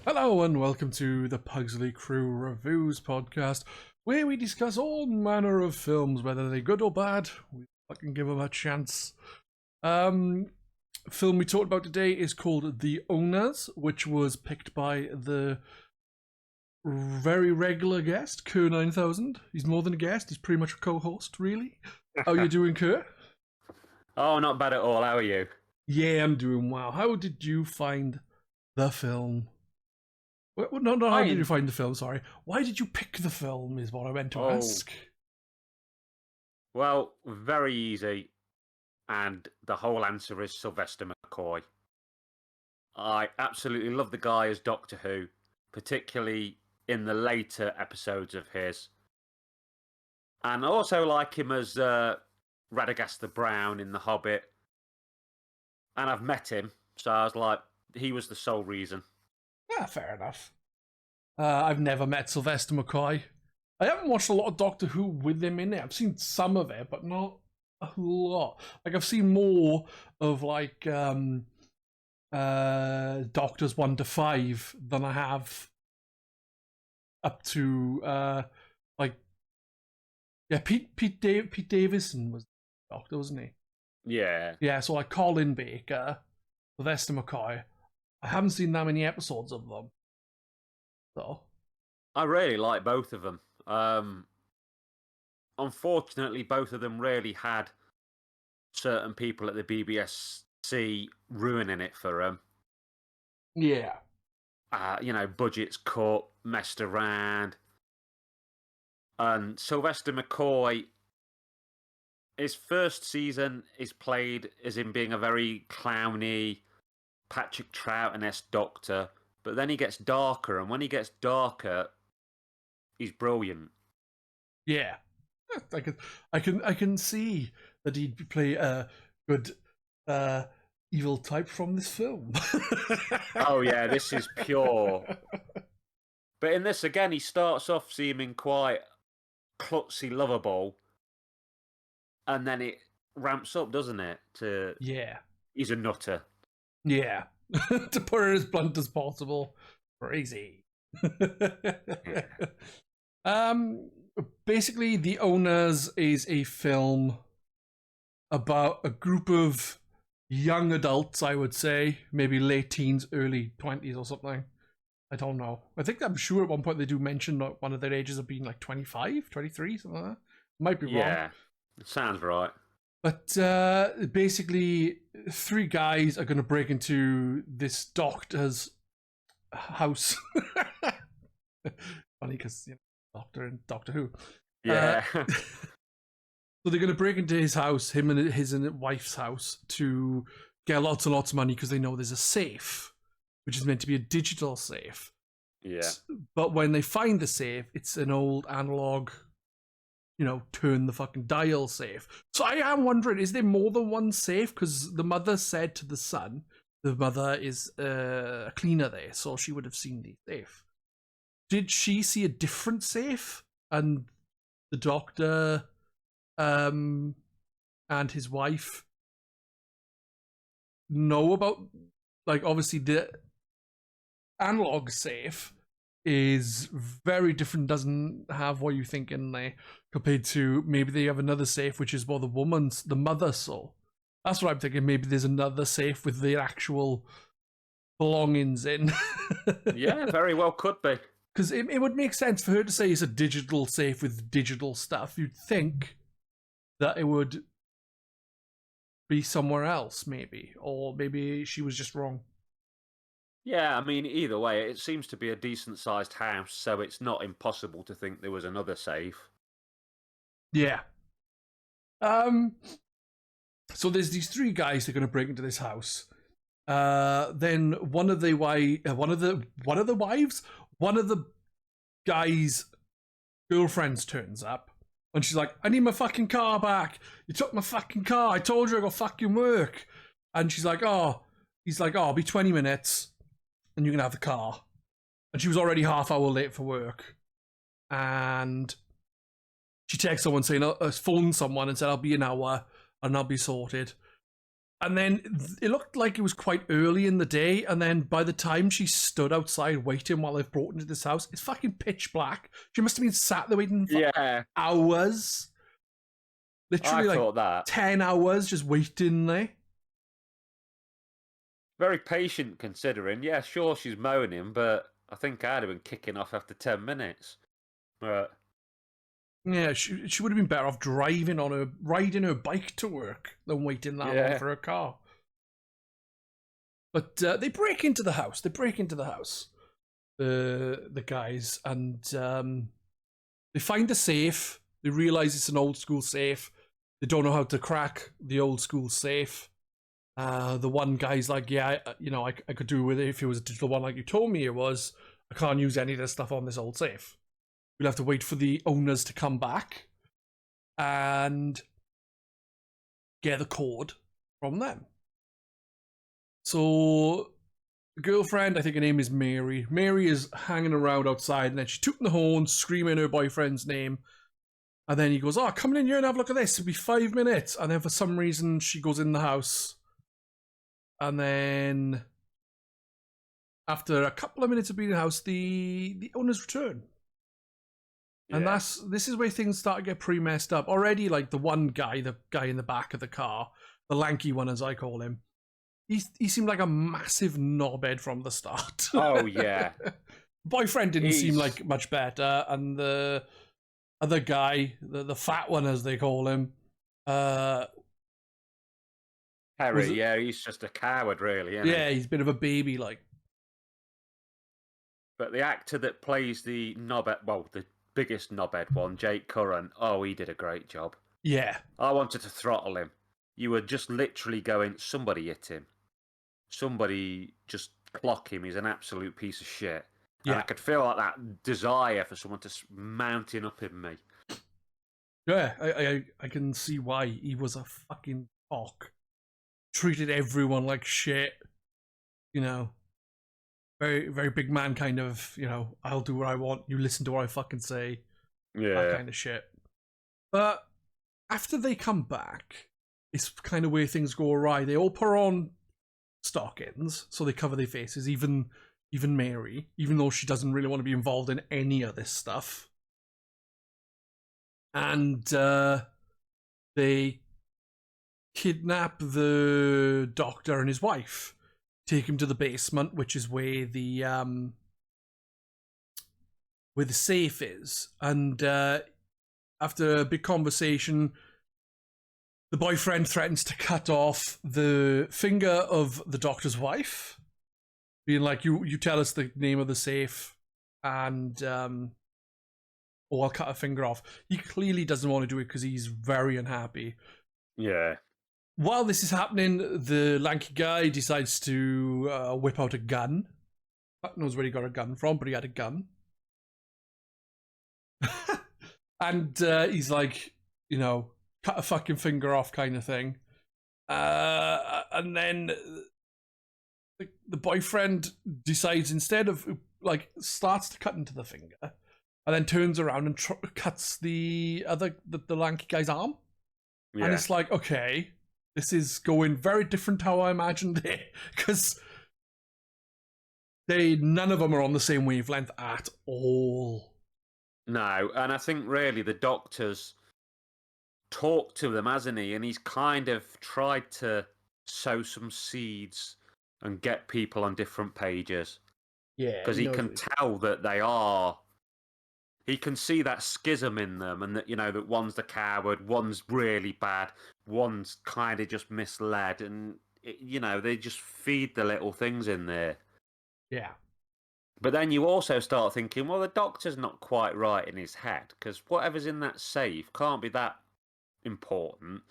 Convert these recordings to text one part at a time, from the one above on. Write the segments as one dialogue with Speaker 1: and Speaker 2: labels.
Speaker 1: Hello and welcome to the Pugsley Crew Reviews Podcast, where we discuss all manner of films, whether they're good or bad. We fucking give them a chance. Film we talked about today is called The Owners, which was picked by the very regular guest, Kerr9000. He's more than a guest, he's pretty much a co-host, really. How are you doing, Kerr?
Speaker 2: Oh, not bad at all. How are you?
Speaker 1: Yeah, I'm doing well. How did you find the film? No, how did you find the film? Sorry. Why did you pick the film is what I meant to ask.
Speaker 2: Well, very easy. And the whole answer is Sylvester McCoy. I absolutely love the guy as Doctor Who, particularly in the later episodes of his. And I also like him as Radagast Brown in The Hobbit. And I've met him, so I was like, he was the sole reason.
Speaker 1: Yeah, fair enough. I've never met Sylvester McCoy. I haven't watched a lot of Doctor Who with him in it. I've seen some of it, but not a lot. Like, I've seen more of, like, Doctors 1 to 5 than I have up to, Pete Davison was the Doctor, wasn't he?
Speaker 2: Yeah.
Speaker 1: Yeah, so like Colin Baker, Sylvester McCoy. I haven't seen that many episodes of them. So
Speaker 2: I really like both of them. Unfortunately, both of them really had certain people at the BBSC ruining it for them.
Speaker 1: yeah.
Speaker 2: Budgets cut, messed around. And Sylvester McCoy, his first season is played as him being a very clowny, Patrick Troughton-esque Doctor, but then he gets darker, and when he gets darker, he's brilliant.
Speaker 1: Yeah. I can see that he'd play a good evil type from this film.
Speaker 2: Oh yeah, this is pure. But in this again, he starts off seeming quite klutzy, lovable, and then it ramps up, doesn't it?
Speaker 1: Yeah.
Speaker 2: He's a nutter.
Speaker 1: Yeah. To put it as blunt as possible. Crazy. Basically, The Owners is a film about a group of young adults, I would say, maybe late teens, early 20s or something. I don't know. I'm sure at one point they do mention one of their ages of being like 25, 23, something like that. Might be wrong.
Speaker 2: Yeah, it sounds right.
Speaker 1: But basically, three guys are going to break into this doctor's house. Funny because, Doctor and Doctor Who.
Speaker 2: Yeah.
Speaker 1: So they're going to break into his house, him and his wife's house, to get lots and lots of money because they know there's a safe, which is meant to be a digital safe.
Speaker 2: Yeah.
Speaker 1: But when they find the safe, it's an old analog, turn the fucking dial safe. So I am wondering, is there more than one safe? Because the mother said to the son, the mother is a cleaner there, so she would have seen the safe. Did she see a different safe? And the doctor and his wife know about, obviously the analog safe is very different, doesn't have what you think in there, compared to maybe they have another safe which is what the mother saw. That's what I'm thinking. Maybe there's another safe with the actual belongings in.
Speaker 2: Yeah, very well could be.
Speaker 1: Because it would make sense for her to say it's a digital safe with digital stuff. You'd think that it would be somewhere else, maybe. Or maybe she was just wrong.
Speaker 2: Yeah, I mean, either way, it seems to be a decent-sized house, so it's not impossible to think there was another safe.
Speaker 1: Yeah. So there's these three guys that are going to break into this house. Then one of the guy's girlfriends turns up, and she's like, "I need my fucking car back. You took my fucking car. I told you I got fucking work." And she's like, he's like, "I'll be 20 minutes, and you can have the car." And she was already half hour late for work, and she texted someone saying, phoned someone and said, "I'll be an hour and I'll be sorted." And then it looked like it was quite early in the day. And then by the time she stood outside waiting while they've brought into this house, it's fucking pitch black. She must have been sat there waiting for hours. Literally
Speaker 2: I
Speaker 1: like
Speaker 2: thought that.
Speaker 1: 10 hours just waiting there.
Speaker 2: Very patient considering. Yeah, sure, she's moaning, but I think I'd have been kicking off after 10 minutes. But
Speaker 1: yeah, she would have been better off riding her bike to work than waiting that long for her car. But they break into the house. The guys, and they find the safe. They realize it's an old school safe. They don't know how to crack the old school safe. The one guy's like, yeah, I could do with it if it was a digital one like you told me it was. I can't use any of this stuff on this old safe. We'll have to wait for the owners to come back and get the code from them. So the girlfriend, I think her name is Mary. Mary is hanging around outside, and then she's tooting the horn, screaming her boyfriend's name. And then he goes, oh, come in here and have a look at this. It'll be 5 minutes. And then for some reason, she goes in the house. And then after a couple of minutes of being in the house, the owners return. Yeah. And this is where things start to get pretty messed up. Already, like the guy in the back of the car, the lanky one as I call him, he seemed like a massive knobhead from the start.
Speaker 2: Oh, yeah.
Speaker 1: Boyfriend didn't seem like much better. And the other guy, the fat one as they call him,
Speaker 2: Harry, he's just a coward, really, isn't he?
Speaker 1: He's a bit of a baby, like.
Speaker 2: But the actor that plays the biggest knobhead one, Jake Curran, he did a great job.
Speaker 1: Yeah.
Speaker 2: I wanted to throttle him. You were just literally going, somebody hit him. Somebody just clock him. He's an absolute piece of shit. Yeah. And I could feel like that desire for someone to mounting up in me.
Speaker 1: Yeah, I can see why. He was a fucking cock. Treated everyone like shit. Very, very big man kind of, I'll do what I want. You listen to what I fucking say. Yeah. That kind of shit. But after they come back, it's kind of where things go awry. They all put on stockings, so they cover their faces, even Mary, even though she doesn't really want to be involved in any of this stuff. And they kidnap the doctor and his wife, take him to the basement, which is where the safe is. And after a big conversation, the boyfriend threatens to cut off the finger of the doctor's wife, being like, you tell us the name of the safe, and I'll cut a finger off. He clearly doesn't want to do it because he's very unhappy.
Speaker 2: Yeah.
Speaker 1: While this is happening, the lanky guy decides to whip out a gun. God knows where he got a gun from, but he had a gun. And he's like, cut a fucking finger off kind of thing. And then the boyfriend decides, instead of, starts to cut into the finger, and then turns around and cuts the lanky guy's arm. Yeah. And it's like, okay, this is going very different how I imagined it, because none of them are on the same wavelength at all.
Speaker 2: No, and I think really the doctor's talked to them, hasn't he? And he's kind of tried to sow some seeds and get people on different pages. Yeah. Because he can tell that they are... He can see that schism in them, and that, that one's the coward, one's really bad, one's kind of just misled, and, they just feed the little things in there.
Speaker 1: Yeah.
Speaker 2: But then you also start thinking, well, the doctor's not quite right in his head, because whatever's in that safe can't be that important,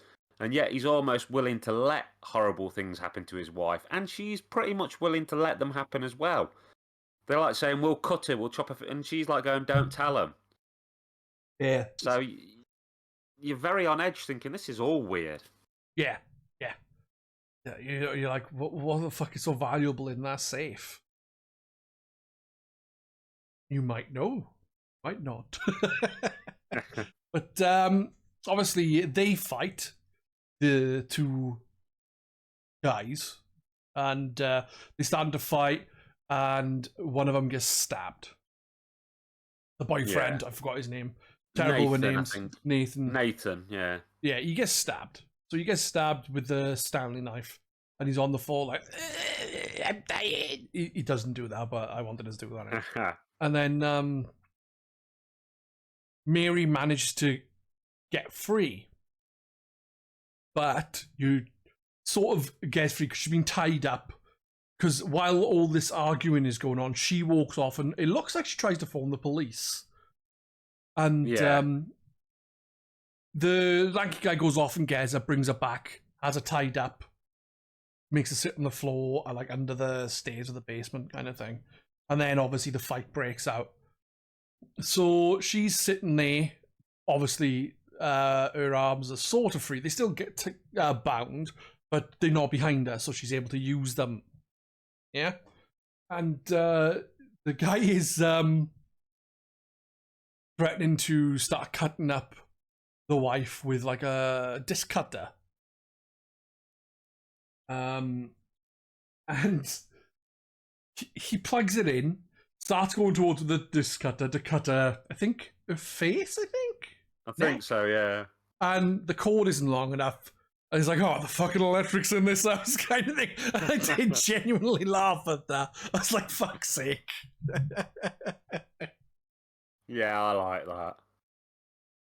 Speaker 2: and yet he's almost willing to let horrible things happen to his wife, and she's pretty much willing to let them happen as well. They're like saying, we'll cut it, we'll chop it, and she's like going, don't tell him.
Speaker 1: Yeah.
Speaker 2: So you're very on edge thinking, this is all weird.
Speaker 1: Yeah. You're like, what the fuck is so valuable in that safe? You might know, might not. But obviously they fight, the two guys, and they stand to fight, and one of them gets stabbed. The boyfriend, I forgot his name. Terrible with names.
Speaker 2: Nathan, yeah.
Speaker 1: Yeah, he gets stabbed. So he gets stabbed with the Stanley knife, and he's on the floor like, I'm dying. He doesn't do that, but I wanted us to do that. And then Mary manages to get free, but you sort of gets free because she's been tied up. Because while all this arguing is going on, she walks off, and it looks like she tries to phone the police. And the lanky guy goes off and gets her, brings her back, has her tied up, makes her sit on the floor, like under the stairs of the basement kind of thing. And then obviously the fight breaks out. So she's sitting there. Obviously, her arms are sort of free. They still get bound, but they're not behind her, so she's able to use them. Yeah? And the guy is threatening to start cutting up the wife with like a disc cutter. And he plugs it in, starts going towards the disc cutter to cut her, I think, her face,
Speaker 2: I think so, yeah.
Speaker 1: And the cord isn't long enough. And he's like, oh, the fucking electric's in this house kind of thing. And I did genuinely laugh at that. I was like, fuck's sake.
Speaker 2: Yeah, I like that.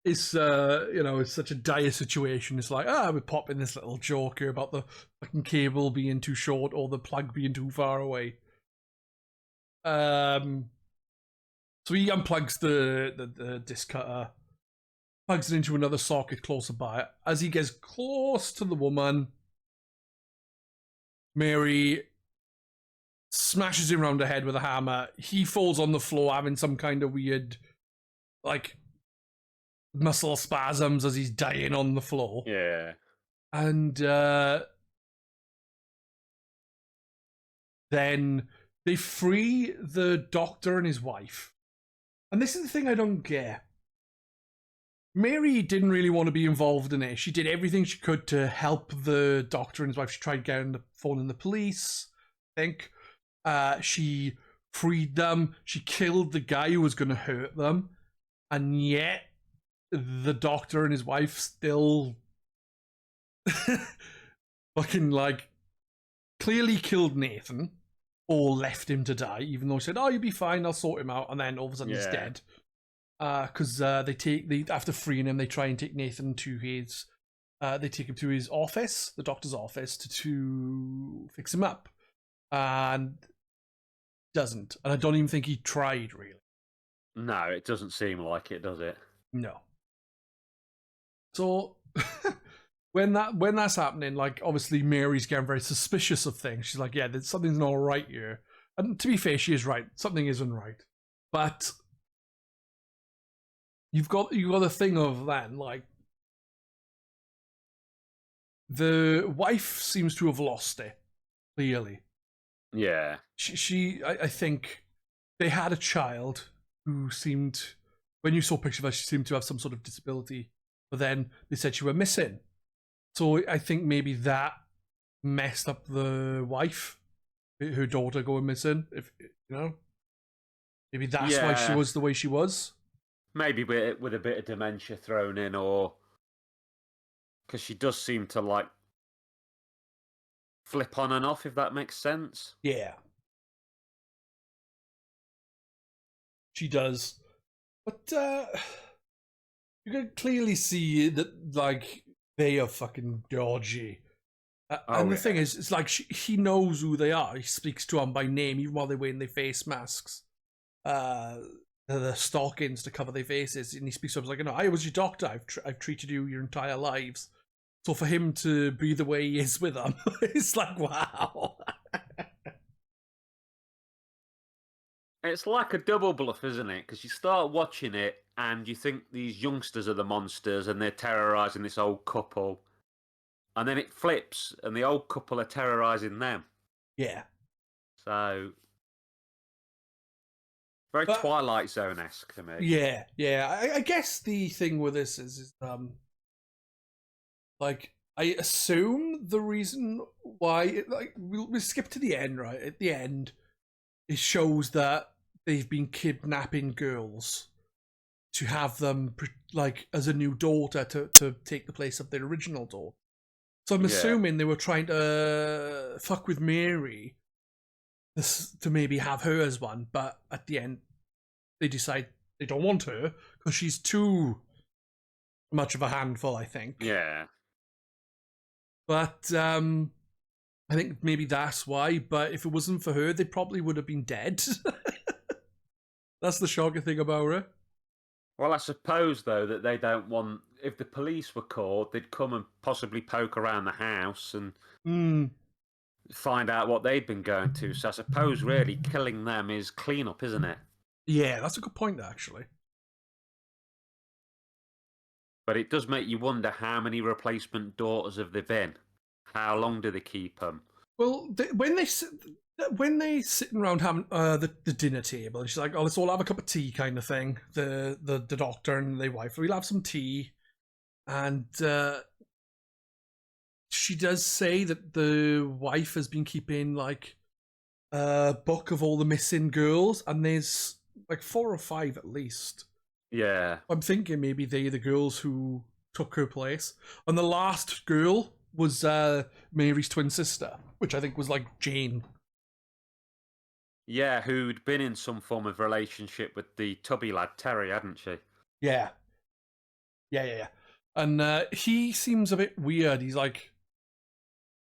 Speaker 1: It's, it's such a dire situation. It's like, we're popping this little joke here about the fucking cable being too short or the plug being too far away. So he unplugs the disc cutter, plugs it into another socket closer by. As he gets close to the woman, Mary smashes him around the head with a hammer. He falls on the floor having some kind of weird, like, muscle spasms as he's dying on the floor.
Speaker 2: Yeah.
Speaker 1: And then they free the doctor and his wife. And this is the thing I don't get. Mary didn't really want to be involved in it. She did everything she could to help the doctor and his wife. She tried getting the phone in the police, I think. She freed them. She killed the guy who was going to hurt them. And yet, the doctor and his wife still fucking, like, clearly killed Nathan or left him to die, even though he said, oh, you'll be fine, I'll sort him out. And then all of a sudden he's dead. Because after freeing him, they try and take Nathan to his, they take him to his office, the doctor's office, to fix him up. And doesn't. And I don't even think he tried, really.
Speaker 2: No, it doesn't seem like it, does it?
Speaker 1: No. So, when that's happening, like, obviously Mary's getting very suspicious of things. She's like, yeah, something's not right here. And to be fair, she is right. Something isn't right. But you've got the thing of then, like, the wife seems to have lost it, clearly.
Speaker 2: Yeah.
Speaker 1: I think they had a child who seemed, when you saw pictures of her, she seemed to have some sort of disability, but then they said she went missing. So I think maybe that messed up the wife, her daughter going missing, if you know. Maybe that's why she was the way she was.
Speaker 2: Maybe with a bit of dementia thrown in, or because she does seem to, like, flip on and off, if that makes sense.
Speaker 1: Yeah. She does. But you can clearly see that, like, they are fucking dodgy. And the thing is, it's like he knows who they are. He speaks to them by name, even while they're wearing their face masks. The stockings to cover their faces. And he speaks to them like, I was your doctor. I've treated you your entire lives. So for him to be the way he is with them, it's like, wow.
Speaker 2: It's like a double bluff, isn't it? Because you start watching it and you think these youngsters are the monsters and they're terrorising this old couple. And then it flips and the old couple are terrorising them.
Speaker 1: Yeah.
Speaker 2: So, very Twilight Zone-esque to me.
Speaker 1: Yeah, yeah. I guess the thing with this is like, I assume the reason why. We'll skip to the end, right? At the end, it shows that they've been kidnapping girls to have them as a new daughter to take the place of their original daughter. So I'm assuming they were trying to fuck with Mary to maybe have her as one, but at the end they decide they don't want her because she's too much of a handful, I think.
Speaker 2: Yeah.
Speaker 1: But I think maybe that's why. But if it wasn't for her, they probably would have been dead. That's the shocking thing about her.
Speaker 2: Well, I suppose, though, that they don't want... If the police were called, they'd come and possibly poke around the house and find out what they'd been going to. So I suppose, really, killing them is clean-up, isn't it?
Speaker 1: Yeah, that's a good point, actually.
Speaker 2: But it does make you wonder how many replacement daughters have there been? How long do they keep them?
Speaker 1: Well, when they sitting around having the dinner table, and she's like, "Oh, let's all have a cup of tea," kind of thing. The doctor and the wife, we'll have some tea, and she does say that the wife has been keeping a book of all the missing girls, and there's 4 or 5 at least.
Speaker 2: Yeah,
Speaker 1: I'm thinking maybe they're the girls who took her place, and the last girl was Mary's twin sister, which I think was Jane.
Speaker 2: Yeah, who'd been in some form of relationship with the tubby lad, Terry, hadn't she?
Speaker 1: Yeah. And he seems a bit weird. He's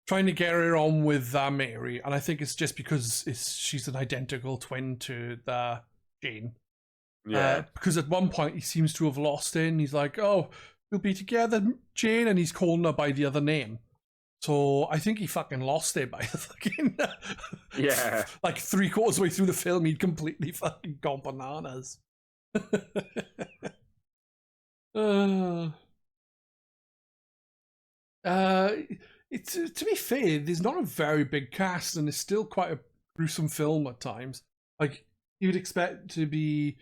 Speaker 1: trying to get her on with Mary, and I think it's just because she's an identical twin to the Jane.
Speaker 2: Yeah.
Speaker 1: Because at one point he seems to have lost it, and he's like, "Oh, we'll be together, Jane," and he's calling her by the other name. So I think he fucking lost it by the fucking...
Speaker 2: Yeah.
Speaker 1: 3/4 way through the film, he'd completely fucking gone bananas. To be fair, there's not a very big cast, and it's still quite a gruesome film at times. You'd expect to be...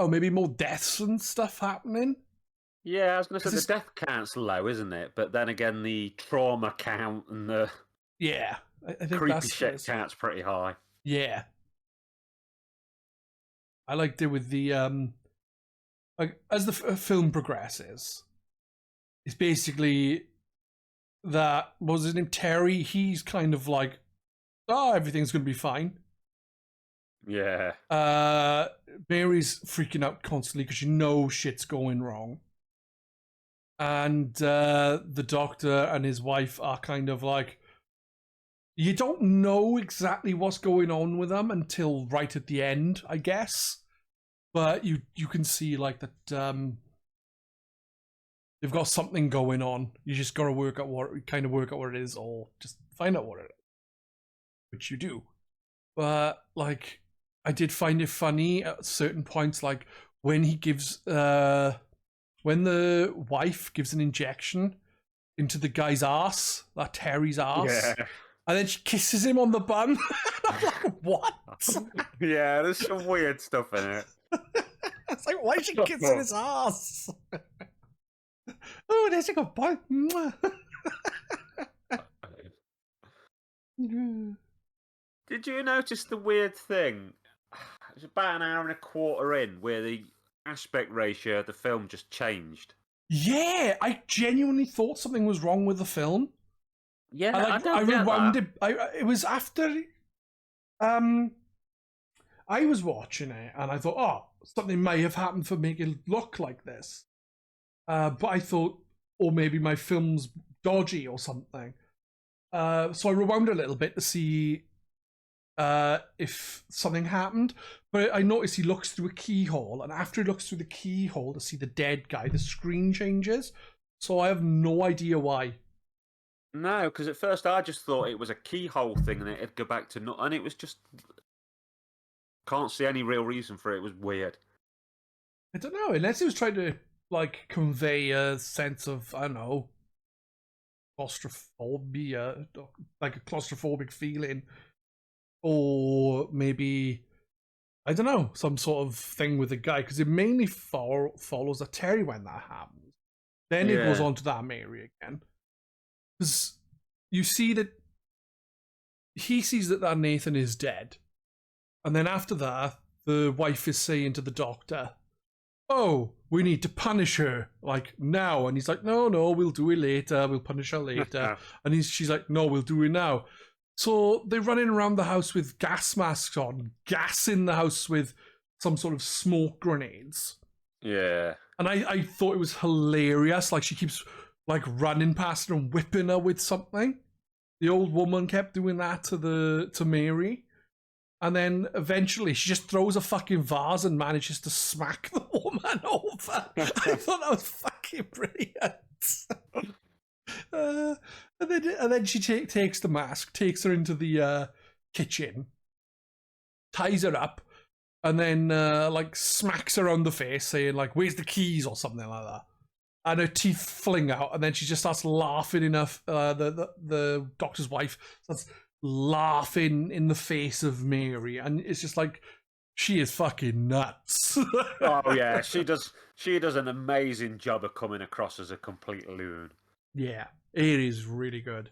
Speaker 1: maybe more deaths and stuff happening.
Speaker 2: Yeah, I was going to say the death count's low, isn't it? But then again, the trauma count and the
Speaker 1: I think
Speaker 2: creepy shit count's pretty high.
Speaker 1: Yeah. I liked it with the as the film progresses, it's basically that, what was his name, Terry? He's kind of everything's gonna be fine.
Speaker 2: Yeah.
Speaker 1: Mary's freaking out constantly because she knows shit's going wrong. And the doctor and his wife are kind of you don't know exactly what's going on with them until right at the end, I guess. But you can see that they've got something going on. You just gotta work out what it is, or just find out what it is, which you do. But I did find it funny at certain points, when he gives when the wife gives an injection into the guy's ass, that Terry's ass, and then she kisses him on the bum. I'm like, what?
Speaker 2: Yeah, there's some weird stuff in it.
Speaker 1: It's why is she kissing his ass? Oh, there's a good boy.
Speaker 2: Did you notice the weird thing? It was about an hour and a quarter in where the aspect ratio of the film just changed.
Speaker 1: Yeah, I genuinely thought something was wrong with the film.
Speaker 2: Yeah,
Speaker 1: I rewound it. It was after I was watching it, and I thought, oh, something may have happened for making it look like this. But I thought, or maybe my film's dodgy or something. So I rewound a little bit to see if something happened. But I noticed he looks through a keyhole, and after he looks through the keyhole to see the dead guy, the screen changes. So I have no idea why.
Speaker 2: No, because at first I just thought it was a keyhole thing and it'd go back to not, and it was just... Can't see any real reason for it. It was weird.
Speaker 1: I don't know, unless he was trying to convey a sense of, I don't know, claustrophobia, a claustrophobic feeling, or maybe, I don't know, some sort of thing with the guy, because it mainly follows a Terry when that happens. Then it goes on to that Mary again. Because you see that he sees that Nathan is dead. And then after that, the wife is saying to the doctor, oh, we need to punish her, like, now. And he's like, no, we'll do it later. We'll punish her later. And she's like, no, we'll do it now. So they're running around the house with gas masks on, gassing the house with some sort of smoke grenades.
Speaker 2: Yeah.
Speaker 1: And I thought it was hilarious. Like, she keeps, like, running past her and whipping her with something. The old woman kept doing that to Mary. And then eventually she just throws a fucking vase and manages to smack the woman over. I thought that was fucking brilliant. And then she takes the mask, takes her into the kitchen, ties her up, and then like smacks her on the face, saying like, "Where's the keys?" or something like that. And her teeth fling out, and then she just starts laughing enough. The doctor's wife starts laughing in the face of Mary, and it's just like, she is fucking nuts.
Speaker 2: Oh yeah, she does an amazing job of coming across as a complete loon.
Speaker 1: Yeah, it is really good.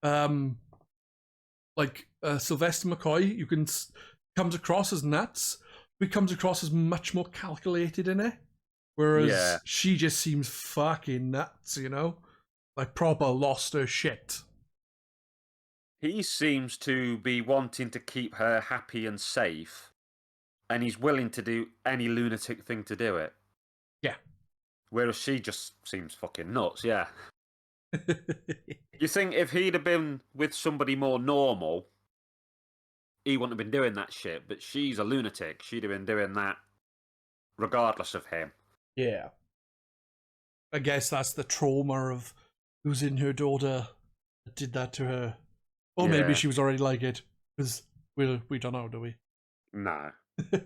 Speaker 1: Like Sylvester McCoy, comes across as nuts, but comes across as much more calculated in it. Whereas she just seems fucking nuts, you know? Like, proper lost her shit.
Speaker 2: He seems to be wanting to keep her happy and safe, and he's willing to do any lunatic thing to do it.
Speaker 1: Yeah.
Speaker 2: Whereas she just seems fucking nuts, yeah. You think if he'd have been with somebody more normal, he wouldn't have been doing that shit, but she's a lunatic. She'd have been doing that regardless of him.
Speaker 1: Yeah. I guess that's the trauma of losing her daughter that did that to her. Or maybe she was already like it, because we don't know, do we?
Speaker 2: No. Did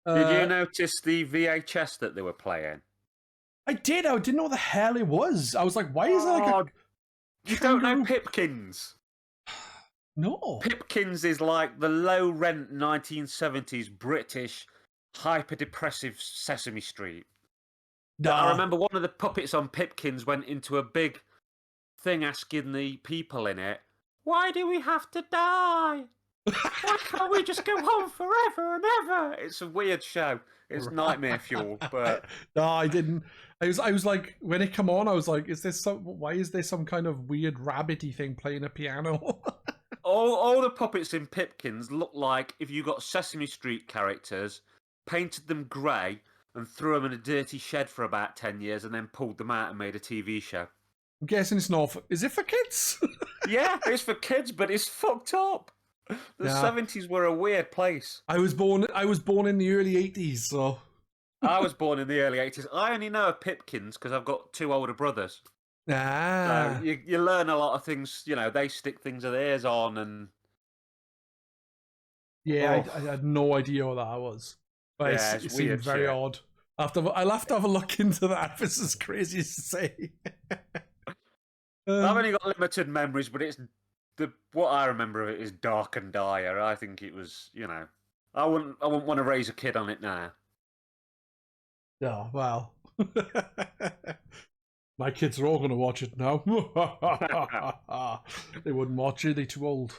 Speaker 2: you notice the VHS that they were playing?
Speaker 1: I did. I didn't know what the hell it was. I was like, why is it like a...
Speaker 2: You don't know Pipkins?
Speaker 1: No.
Speaker 2: Pipkins is like the low-rent 1970s British hyper-depressive Sesame Street.
Speaker 1: Nah.
Speaker 2: I remember one of the puppets on Pipkins went into a big thing asking the people in it, why do we have to die? Why can't we just go home forever and ever? It's a weird show. It's nightmare fuel, but...
Speaker 1: No, I didn't. I was like, when it came on, I was like, why is there some kind of weird rabbity thing playing a piano?
Speaker 2: all the puppets in Pipkins look like if you got Sesame Street characters, painted them grey, and threw them in a dirty shed for about 10 years, and then pulled them out and made a TV show.
Speaker 1: I'm guessing it's not. Is it for kids?
Speaker 2: Yeah, it's for kids, but it's fucked up. The 70s were a weird place.
Speaker 1: I was born in the early 80s, so...
Speaker 2: I was born in the early 80s. I only know of Pipkins because I've got two older brothers.
Speaker 1: Ah.
Speaker 2: So you learn a lot of things, you know, they stick things of theirs on and...
Speaker 1: Yeah, I had no idea what that was. But it seemed very odd. I'll have to have a look into that. This is crazy to say.
Speaker 2: I've only got limited memories, but what I remember of it is dark and dire. I think it was, you know, I wouldn't want to raise a kid on it now.
Speaker 1: Yeah, well, my kids are all going to watch it now. They wouldn't watch it; they're too old.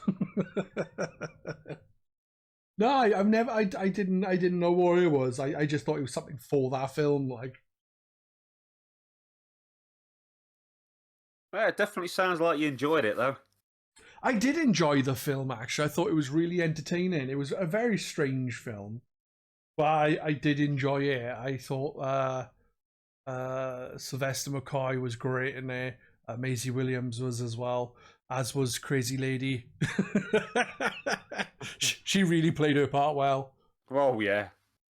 Speaker 1: No, I've never. I didn't know what it was. I just thought it was something for that film, like.
Speaker 2: Well, it definitely sounds like you enjoyed it, though.
Speaker 1: I did enjoy the film, actually. I thought it was really entertaining. It was a very strange film, but I did enjoy it. I thought Sylvester McCoy was great in there. Maisie Williams was as well, as was Crazy Lady. She really played her part well.
Speaker 2: Oh, yeah.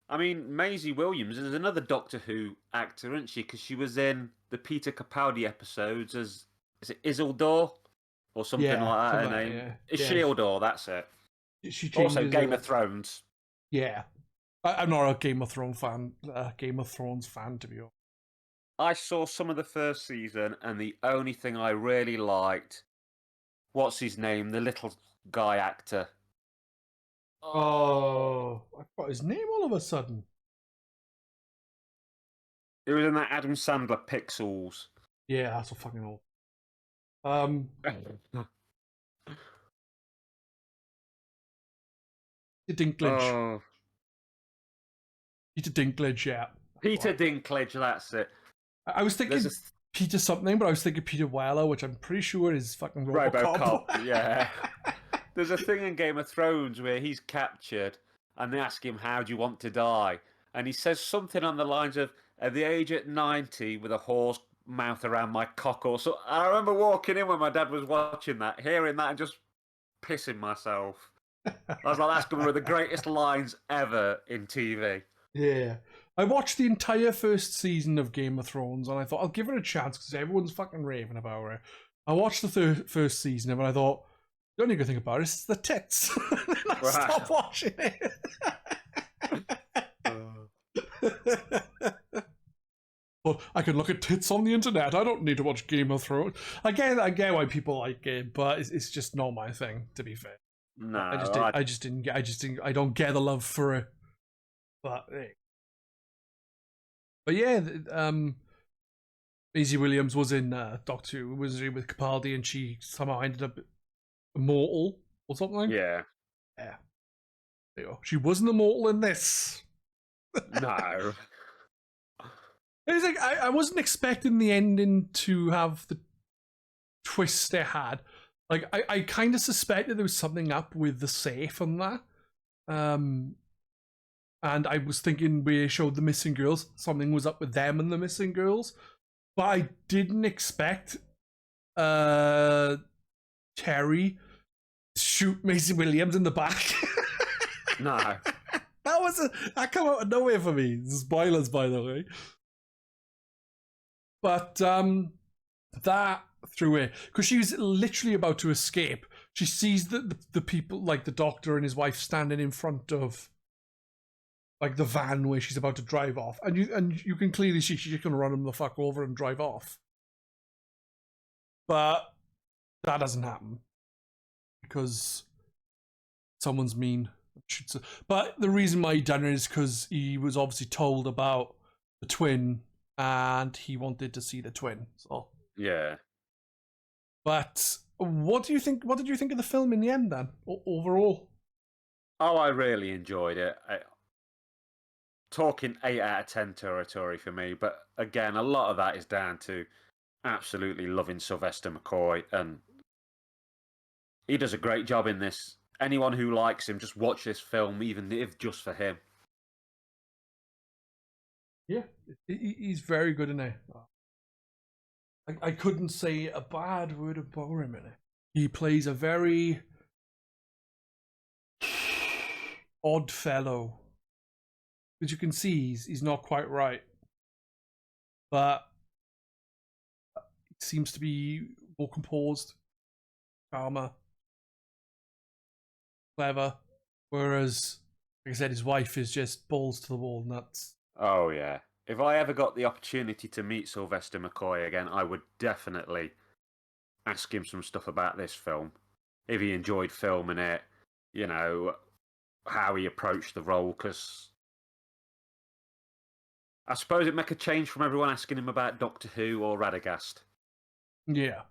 Speaker 2: I mean, Maisie Williams is another Doctor Who actor, isn't she? Because she was in the Peter Capaldi episodes as... Is it Isildur? Or something like that, her name.
Speaker 1: Yeah.
Speaker 2: It's Shieldor, that's it.
Speaker 1: She
Speaker 2: also, Game of Thrones.
Speaker 1: Yeah. I'm not a Game of Thrones fan, to be honest.
Speaker 2: I saw some of the first season, and the only thing I really liked... What's his name? The little guy actor.
Speaker 1: Oh, I forgot his name all of a sudden.
Speaker 2: It was in that Adam Sandler Pixels.
Speaker 1: Yeah, that's so fucking old. Peter Dinklage.
Speaker 2: Oh,
Speaker 1: Peter Dinklage, yeah.
Speaker 2: Peter Dinklage, that's it.
Speaker 1: I was thinking Peter something, but I was thinking Peter Weller, which I'm pretty sure is fucking RoboCop.
Speaker 2: Yeah. There's a thing in Game of Thrones where he's captured and they ask him, how do you want to die? And he says something on the lines of, at the age of 90 with a horse mouth around my cock or so. I remember walking in when my dad was watching that, hearing that and just pissing myself. I was like, that's going to be the greatest lines ever in TV.
Speaker 1: Yeah. I watched the entire first season of Game of Thrones and I thought, I'll give it a chance because everyone's fucking raving about it. I watched the first season of it and I thought, the only good thing about it is the tits. And then I stopped watching it. But I can look at tits on the internet. I don't need to watch Game of Thrones. I get why people like it, but it's just not my thing, to be fair.
Speaker 2: No,
Speaker 1: I don't get the love for it. But yeah, Maisie Williams was in Doctor Who, was with Capaldi, and she somehow ended up immortal or something.
Speaker 2: Yeah.
Speaker 1: There you go. She wasn't immortal in this.
Speaker 2: No.
Speaker 1: It was like I wasn't expecting the ending to have the twist they had. Like I kind of suspected there was something up with the safe and that. And I was thinking we showed the missing girls, something was up with them and the missing girls. But I didn't expect Terry to shoot Maisie Williams in the back.
Speaker 2: No.
Speaker 1: That came out of nowhere for me. Spoilers, by the way. But that threw it, because she was literally about to escape. She sees the people, like the doctor and his wife, standing in front of like the van where she's about to drive off, and you can clearly see she's gonna run them the fuck over and drive off. But that doesn't happen because someone's mean. But the reason why he done it is because he was obviously told about the twin and he wanted to see the twin. So
Speaker 2: yeah.
Speaker 1: But what do you think? What did you think of the film in the end, then, overall?
Speaker 2: Oh, I really enjoyed it. Talking 8 out of 10 territory for me, but again, a lot of that is down to absolutely loving Sylvester McCoy, and he does a great job in this. Anyone who likes him, just watch this film, even if just for him.
Speaker 1: Yeah, he's very good in it. I couldn't say a bad word about him in it. He plays a very odd fellow. As you can see, he's not quite right. But he seems to be more composed, calmer, clever. Whereas, like I said, his wife is just balls to the wall nuts.
Speaker 2: Oh, yeah. If I ever got the opportunity to meet Sylvester McCoy again, I would definitely ask him some stuff about this film. If he enjoyed filming it, you know, how he approached the role, because I suppose it'd make a change from everyone asking him about Doctor Who or Radagast.
Speaker 1: Yeah.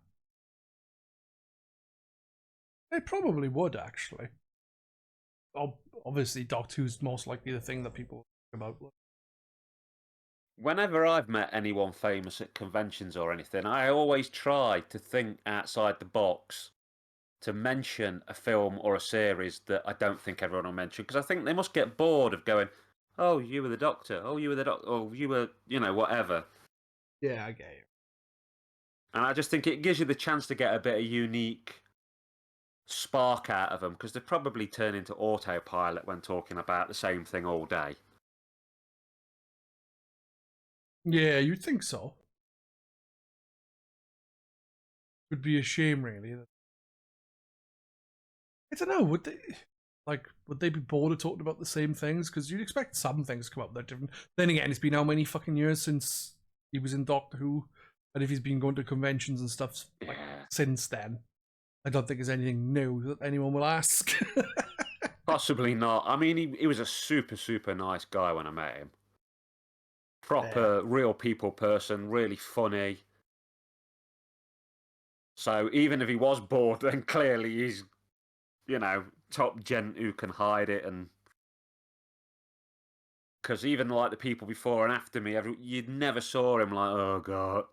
Speaker 1: They probably would, actually. Obviously, Doctor Who's most likely the thing that people talk about.
Speaker 2: Whenever I've met anyone famous at conventions or anything, I always try to think outside the box to mention a film or a series that I don't think everyone will mention, because I think they must get bored of going, oh, you were the Doctor, oh, you were the Doctor, oh, you were, you know, whatever.
Speaker 1: Yeah, I get you.
Speaker 2: And I just think it gives you the chance to get a bit of unique spark out of them, because they probably turn into autopilot when talking about the same thing all day.
Speaker 1: Yeah, you'd think so. Would be a shame, really. I don't know. Would they be bored of talking about the same things? Because you'd expect some things to come up that are different. Then again, it's been how many fucking years since he was in Doctor Who, and if he's been going to conventions and stuff since then, I don't think there's anything new that anyone will ask.
Speaker 2: Possibly not. I mean, he was a super, super nice guy when I met him. Proper, real people person, really funny. So even if he was bored, then clearly he's, top gent who can hide it. And because even like the people before and after me, you never saw him like, oh God.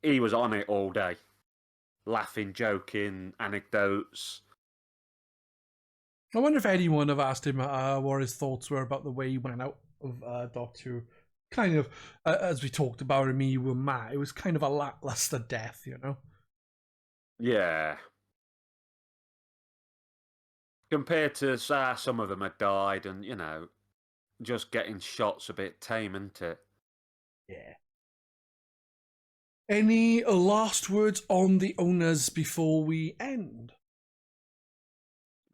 Speaker 2: He was on it all day, laughing, joking, anecdotes.
Speaker 1: I wonder if anyone have asked him what his thoughts were about the way he went out of Doctor Who. Kind of, as we talked about him, you were Matt. It was kind of a lackluster death, you know?
Speaker 2: Yeah. Compared to some of them had died and, just getting shots a bit tame, isn't it?
Speaker 1: Yeah. Any last words on the owners before we end?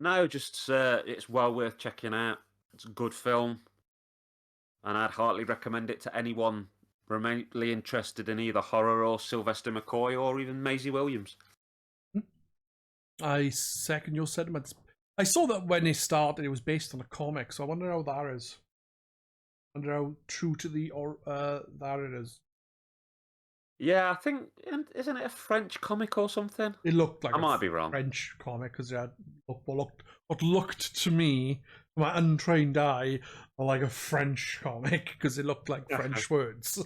Speaker 2: No, just it's well worth checking out. It's a good film. And I'd heartily recommend it to anyone remotely interested in either horror or Sylvester McCoy or even Maisie Williams.
Speaker 1: I second your sentiments. I saw that when it started, it was based on a comic, so I wonder how that is. I wonder how true to that it is.
Speaker 2: Yeah, I think, isn't it a French comic or something?
Speaker 1: It looked like
Speaker 2: I might be wrong.
Speaker 1: French comic because what looked to me, my untrained eye, like a French comic because it looked like French words.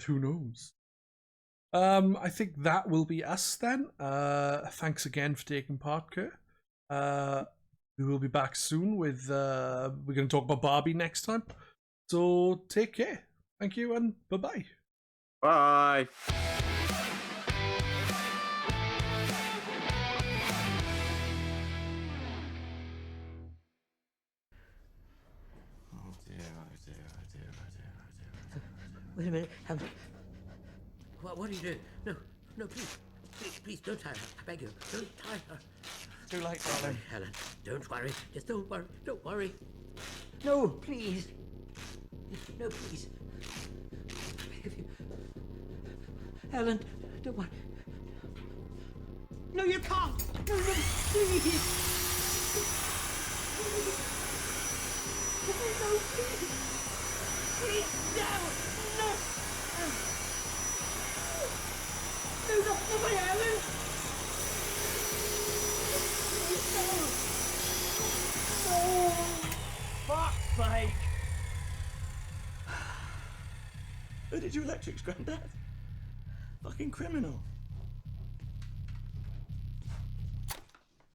Speaker 1: Who knows? I think that will be us then. Thanks again for taking part, Kurt. We will be back soon with we're going to talk about Barbie next time. So take care. Thank you and bye-bye.
Speaker 2: Bye.
Speaker 3: Wait a minute. What are you doing? No, please, don't tie her. I beg you, don't tie her.
Speaker 4: Too late, darling.
Speaker 3: Helen, don't worry. Just don't worry. No, please. No, please. Helen, don't worry. No, you can't. No, please. No, please. Please, no. No, not the way, Helen. No.
Speaker 4: Fuck's sake! Who did you electrics, Grandad? Fucking criminal.